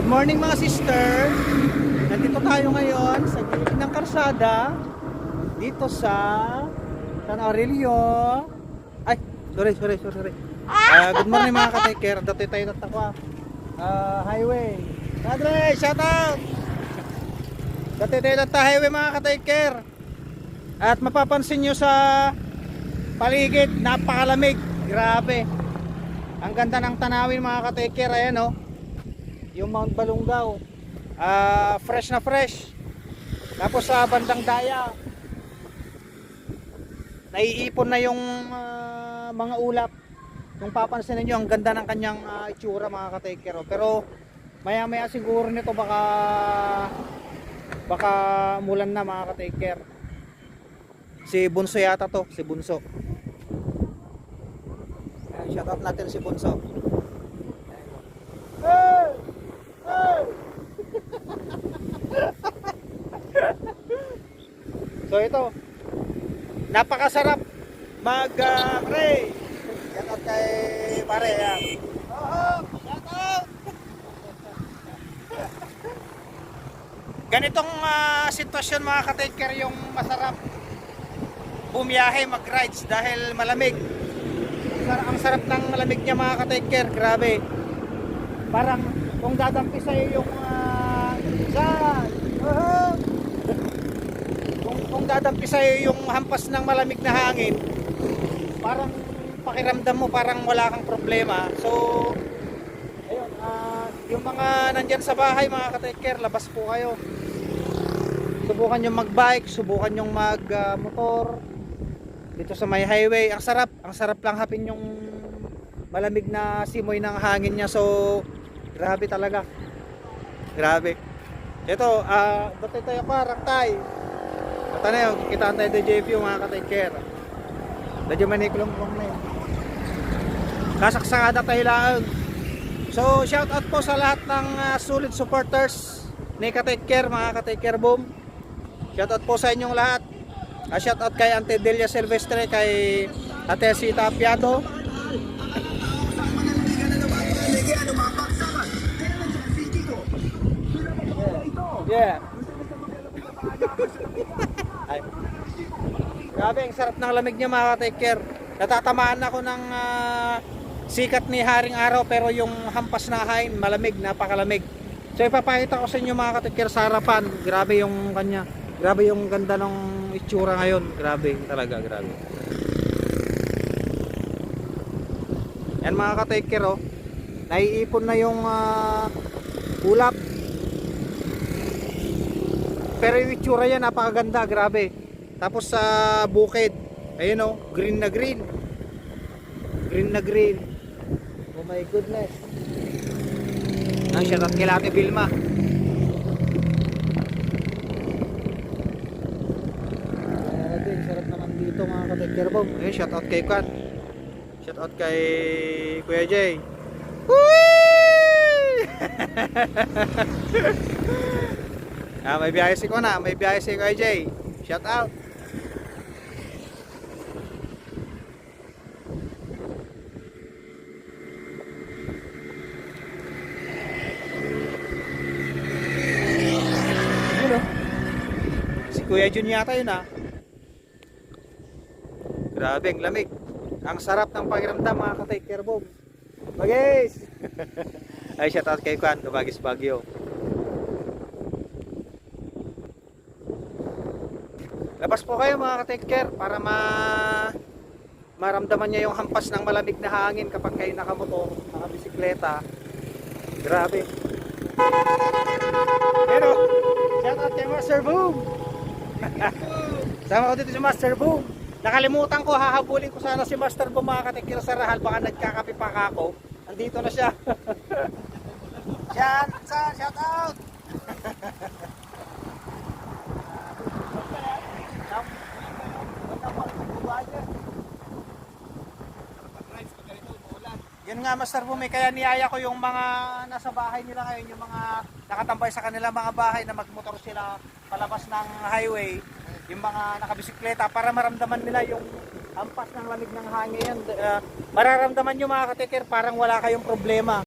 Good morning mga sister. Nandito tayo ngayon sa gilid ng karsada dito sa San Aurelio. Ay, sorry. Good morning mga ka-taker. Dati tayo tatakwa. Highway. Padre, shout out. Dati tayo highway mga ka-taker. At mapapansin nyo sa paligid, napakalamig. Grabe. Ang ganda ng tanawin mga ka-taker. Ayan o. Yung Mount Balungaw, fresh na fresh. Tapos sa bandang daya, naiipon na yung mga ulap. Kung papansin niyo, ang ganda ng kanyang itsura mga ka-taker. Pero maya maya siguro nito baka mulan na mga ka-taker. Si Bunso yata to, si Bunso. Shout out natin si Bunso. Hey! So ito, napakasarap mag-pray. Yan out kay pare yan. Ganitong sitwasyon mga ka-taker yung masarap bumiyahe, mag-rides dahil malamig. Ang sarap ng malamig niya mga ka-taker, grabe. Parang kung dadampi sa'yo yung kung dadampi sa'yo yung hampas ng malamig na hangin, parang pakiramdam mo parang wala kang problema. So ayun, yung mga nandyan sa bahay mga ka-taker, labas po kayo, subukan yung mag-bike, subukan yung mag-motor dito sa may highway. Ang sarap lang hapin yung malamig na simoy ng hangin niya. So grabe talaga, grabe. Ito, dati tayo parang tayo at ano yun, kikitaan tayo do JP mga ka-taker. Dadyo maniklong-klong na yun, kasaksada tayo lang. So shout out po sa lahat ng solid supporters ni ka-taker, mga ka-taker boom. Shout out po sa inyong lahat. Shout out kay Ante Delia Silvestre, kay Ate Sita Apiado. Yeah. Ay. Grabe, ang sarap ng lamig niya mga ka-taker. Natatamaan ako ng sikat ni Haring Araw, pero yung hampas na hangin, malamig, napakalamig. So ipapakita ko sa inyo mga ka-taker sa harapan. Grabe yung kanya. Grabe yung ganda ng itsura ngayon. Grabe talaga, grabe. Yan mga ka-taker, oh. Naiipon na yung ulap. Pero yung itsura yan, napakaganda, grabe. Tapos sa bukid, ayun o, green na green. Green na green. Oh my goodness. Ang shoutout kay Ate Vilma. Grabe, sarap naman dito mga ka-taker boom. Ayun, shoutout kay Kwan. Shoutout kay Kuya Jay. May biyahe si Kona, may biyahe si Kuya Jay. Shout out. Yun o. Si Kuya Jun yata yun ah. Grabe, ang lamig. Ang sarap ng pakiramdam mga ka-taker boom. Bagis! Ay, shout out kay Kwan, Bagis Bagyo. Labas po kayo mga ka-taker para maramdaman niya yung hampas ng malamig na hangin kapag kayo nakamotor, nakabisikleta. Grabe. Pero, shout out kay Master Boom. Sama ko dito si Master Boom. Nakalimutan ko, hahabulin ko sana si Master Boom mga ka-taker sa rahal. Baka nagkakape pa ako. Andito na siya. Shout out. Yun nga Master Boom, kaya niyaya ko yung mga nasa bahay nila ngayon, yung mga nakatambay sa kanila mga bahay na magmotor sila palabas ng highway, yung mga nakabisikleta, para maramdaman nila yung hampas ng lamig ng hangin. Mararamdaman nyo mga ka-taker, parang wala kayong problema.